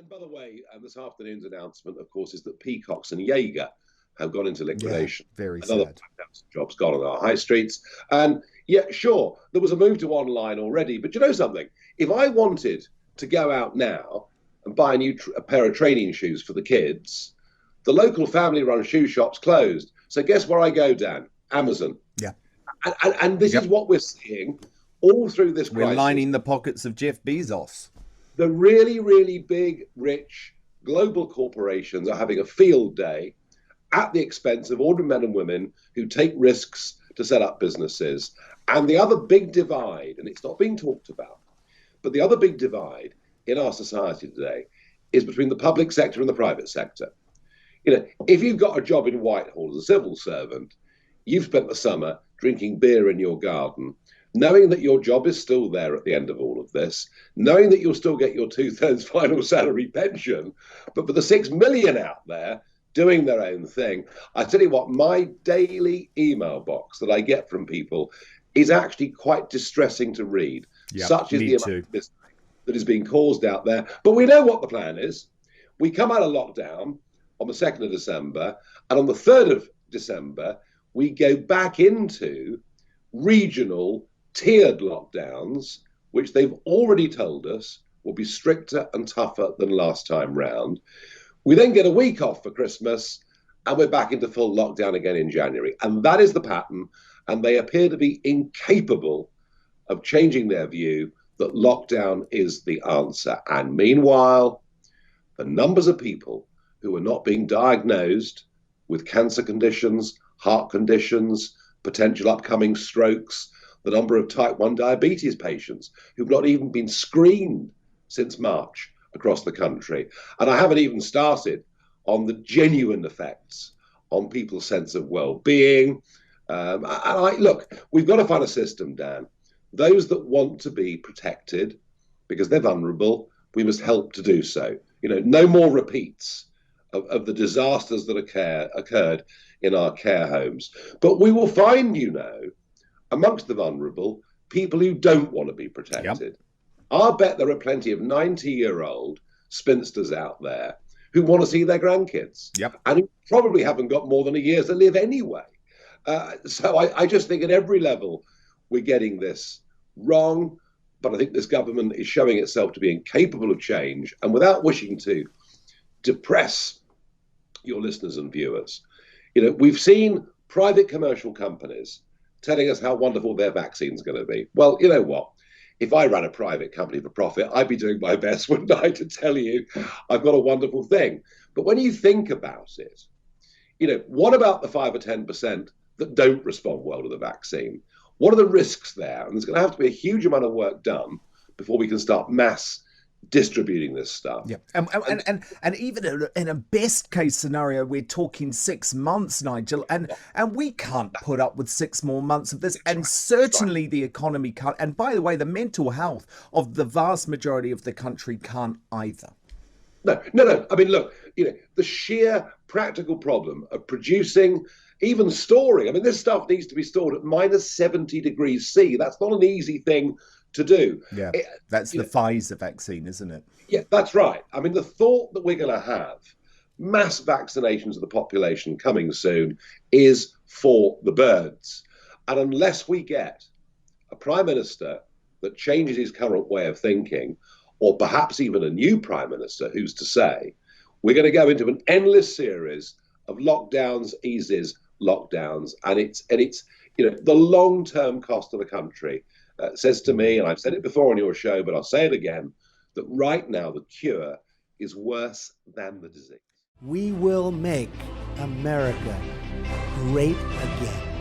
And by the way, this afternoon's announcement, of course, is that Peacocks and Jaeger have gone into Yeah, liquidation. very Another sad. 5,000 jobs gone on our high streets. And yeah, sure, there was a move to online already. But you know something? If I wanted to go out now and buy a pair of training shoes for the kids, the local family-run shoe shop's closed. So guess where I go, Dan? Amazon. Yeah. And this is Yep. what we're seeing all through this We're crisis. lining the pockets of Jeff Bezos. The really, really big, rich global corporations are having a field day at the expense of ordinary men and women who take risks to set up businesses. And the other big divide, and it's not being talked about, but the other big divide in our society today is between the public sector and the private sector. You know, if you've got a job in Whitehall as a civil servant, you've spent the summer drinking beer in your garden, knowing that your job is still there at the end of all of this, knowing that you'll still get your two-thirds final salary pension, but for the 6 million out there doing their own thing, I tell you what, my daily email box that I get from people is actually quite distressing to read. Yeah, Such is me the amount too. of misery that is being caused out there. But we know what the plan is. We come out of lockdown on the 2nd of December, and on the 3rd of December, we go back into regional tiered lockdowns, which they've already told us will be stricter and tougher than last time round. We then get a week off for Christmas, and we're back into full lockdown again in January. And that is the pattern, and they appear to be incapable of changing their view that lockdown is the answer. And meanwhile, the numbers of people who are not being diagnosed with cancer conditions, heart conditions, potential upcoming strokes, the number of type 1 diabetes patients who've not even been screened since March across the country. And I haven't even started on the genuine effects on people's sense of well-being. Look, we've got to find a system, Dan. Those that want to be protected because they're vulnerable, we must help to do so. You know, no more repeats of the disasters that occurred in our care homes. But we will find, you know, amongst the vulnerable, people who don't want to be protected. Yep. I'll bet there are plenty of 90-year-old spinsters out there who want to see their grandkids. Yep. And who probably haven't got more than a year to live anyway. So I just think at every level we're getting this wrong. But I think this government is showing itself to be incapable of change. And without wishing to depress your listeners and viewers, you know, we've seen private commercial companies telling us how wonderful their vaccine's going to be. Well, you know what? If I ran a private company for profit, I'd be doing my best, wouldn't I, to tell you I've got a wonderful thing. But when you think about it, you know, what about the 5 or 10% that don't respond well to the vaccine? What are the risks there? And there's going to have to be a huge amount of work done before we can start mass distributing this stuff. Yeah, and even in a best case scenario, we're talking 6 months, Nigel, and we can't put up with 6 more months of this, and certainly the economy can't. And by the way, the mental health of the vast majority of the country can't either. No. I mean, look, you know, the sheer practical problem of producing, even storing. I mean, this stuff needs to be stored at minus 70 degrees C. That's not an easy thing to do. Yeah, that's the Pfizer vaccine, isn't it? Yeah, that's right. I mean, the thought that we're going to have mass vaccinations of the population coming soon is for the birds. And unless we get a prime minister that changes his current way of thinking, or perhaps even a new prime minister who's to say, we're going to go into an endless series of lockdowns, eases, lockdowns, and it's you know, the long-term cost of the country says to me, and I've said it before on your show, but I'll say it again, that right now the cure is worse than the disease. We will make America great again.